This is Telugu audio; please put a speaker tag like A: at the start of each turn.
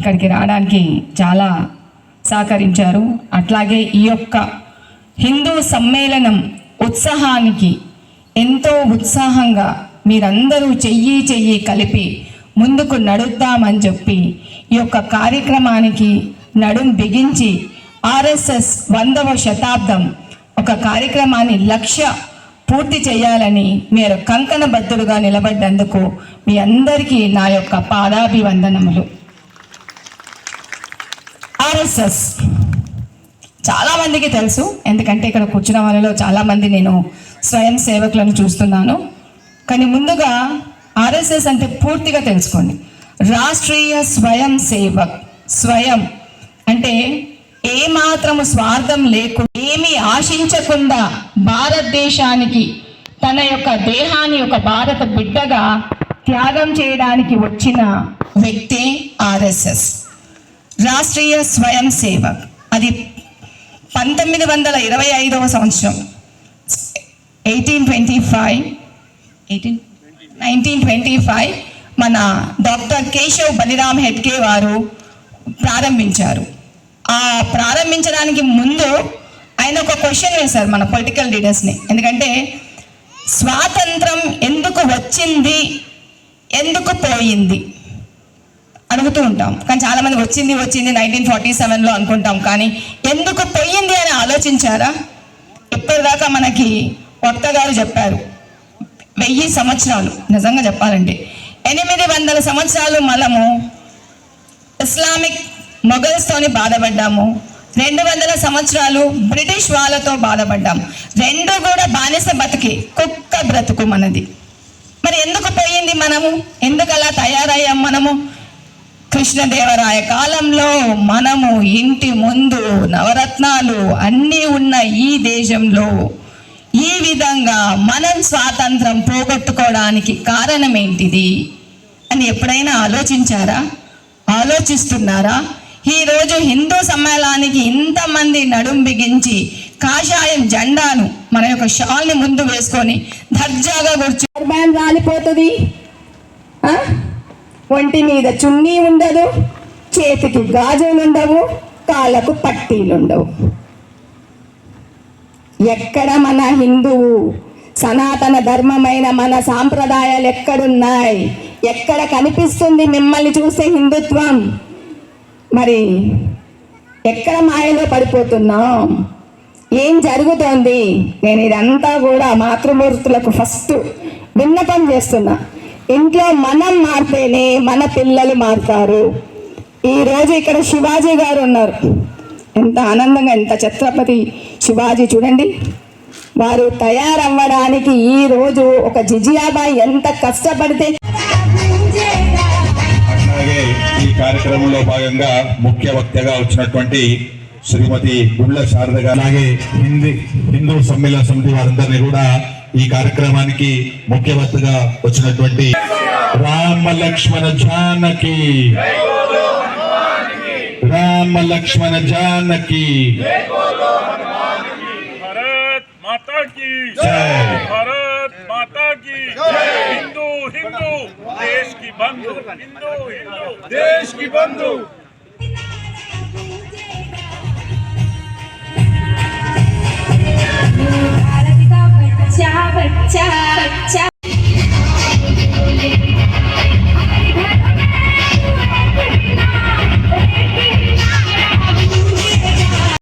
A: ఇక్కడికి రావడానికి చాలా సహకరించారు. అట్లాగే ఈ యొక్క హిందూ సమ్మేళనం ఉత్సాహానికి ఎంతో ఉత్సాహంగా మీరందరూ చెయ్యి కలిపి ముందుకు నడుద్దామని చెప్పి ఈ యొక్క కార్యక్రమానికి నడుం బిగించి ఆర్ఎస్ఎస్ 100వ శతాబ్దం ఒక కార్యక్రమాన్ని లక్ష్య పూర్తి చేయాలని మీరు కంకణబద్ధులుగా నిలబడ్డందుకు మీ అందరికీ నా యొక్క పాదాభివందనములు. ఆర్ఎస్ఎస్ చాలామందికి తెలుసు, ఎందుకంటే ఇక్కడ కూర్చున్న వాళ్ళలో చాలామంది నేను స్వయం సేవకులను చూస్తున్నాను. కానీ ముందుగా ఆర్ఎస్ఎస్ అంటే పూర్తిగా తెలుసుకోండి. రాష్ట్రీయ స్వయం సేవక్. స్వయం అంటే ఏమాత్రము స్వార్థం లేకుండా, ఏమీ ఆశించకుండా భారతదేశానికి తన యొక్క దేహాన్ని ఒక భారత బిడ్డగా త్యాగం చేయడానికి వచ్చిన వ్యక్తి ఆర్ఎస్ఎస్. రాష్ట్రీయ స్వయం సేవక్ అది 1925వ సంవత్సరం 1925 మన డాక్టర్ కేశవ్ బలిరామ్ హెడ్కే వారు ప్రారంభించారు. ఆ ప్రారంభించడానికి ముందు ఆయన ఒక క్వశ్చన్ వేశారు మన పొలిటికల్ లీడర్స్ని. ఎందుకంటే స్వాతంత్రం ఎందుకు వచ్చింది, ఎందుకు పోయింది అడుగుతూ ఉంటాం. కానీ చాలామంది వచ్చింది 1947లో అనుకుంటాం, కానీ ఎందుకు పోయింది అని ఆలోచించారా? ఇప్పటిదాకా మనకి వక్త గారు చెప్పారు 1000 సంవత్సరాలు. నిజంగా చెప్పాలంటే 800 సంవత్సరాలు మనము ఇస్లామిక్ మొఘల్స్తోని బాధపడ్డాము. 200 సంవత్సరాలు బ్రిటిష్ వాళ్ళతో బాధపడ్డాము. రెండు కూడా బానిస బతికి కుక్క బ్రతుకు మనది. మరి ఎందుకు పోయింది మనము? ఎందుకు అలా తయారయ్యాం మనము? కృష్ణదేవరాయ కాలంలో మనము ఇంటి ముందు నవరత్నాలు అన్నీ ఉన్న ఈ దేశంలో ఈ విధంగా మనం స్వాతంత్రం పోగొట్టుకోవడానికి కారణం ఏంటిది అని ఎప్పుడైనా ఆలోచించారా? ఆలోచిస్తున్నారా? ఈరోజు హిందూ సమ్మేళనానికి ఇంతమంది నడుం బిగించి కాషాయం జెండాను మన యొక్క షాల్ని ముందు వేసుకొని దర్జాగా కూర్చొని రాలిపోతుంది, ఒంటి మీద చున్నీ ఉండదు, చేతికి గాజులు ఉండవు, కాళ్ళకు పట్టీలు ఉండవు. ఎక్కడ మన హిందువు సనాతన ధర్మమైన మన సాంప్రదాయాలు ఎక్కడున్నాయి? ఎక్కడ కనిపిస్తుంది మిమ్మల్ని చూసే హిందుత్వం? మరి ఎక్కడ మాయలో పడిపోతున్నాం? ఏం జరుగుతోంది? నేను ఇదంతా కూడా మాతృమూర్తులకు ఫస్ట్ విన్నపం చేస్తున్నా. ఇంట్లో మనం మారితేనే మన పిల్లలు మారుతారు. ఈరోజు ఇక్కడ శివాజీ గారు ఉన్నారు. ఎంత ఆనందంగా, ఎంత ఛత్రపతి శివాజీ చూడండి. వారు తయారవ్వడానికి ఈరోజు ఒక జిజియాబాయి ఎంత కష్టపడితే.
B: అలాగే ఈ కార్యక్రమంలో భాగంగా ముఖ్య వక్తగా వచ్చినటువంటి శ్రీమతి గుళ్ళ శారద గారు, అలాగే హిందూ సమ్మేళన సమితి వారందరినీ కూడా ఈ కార్యక్రమానికి ముఖ్య వక్తగా వచ్చినటువంటి రామ లక్ష్మణ జానకి, రామ లక్ష్మణ జానకి,
C: भारत माता की जय, भारत माता की जय। हिंदू हिंदू देश की बंधु, हिंदू हिंदू देश की बंधु।
D: भारत का बच्चा बच्चा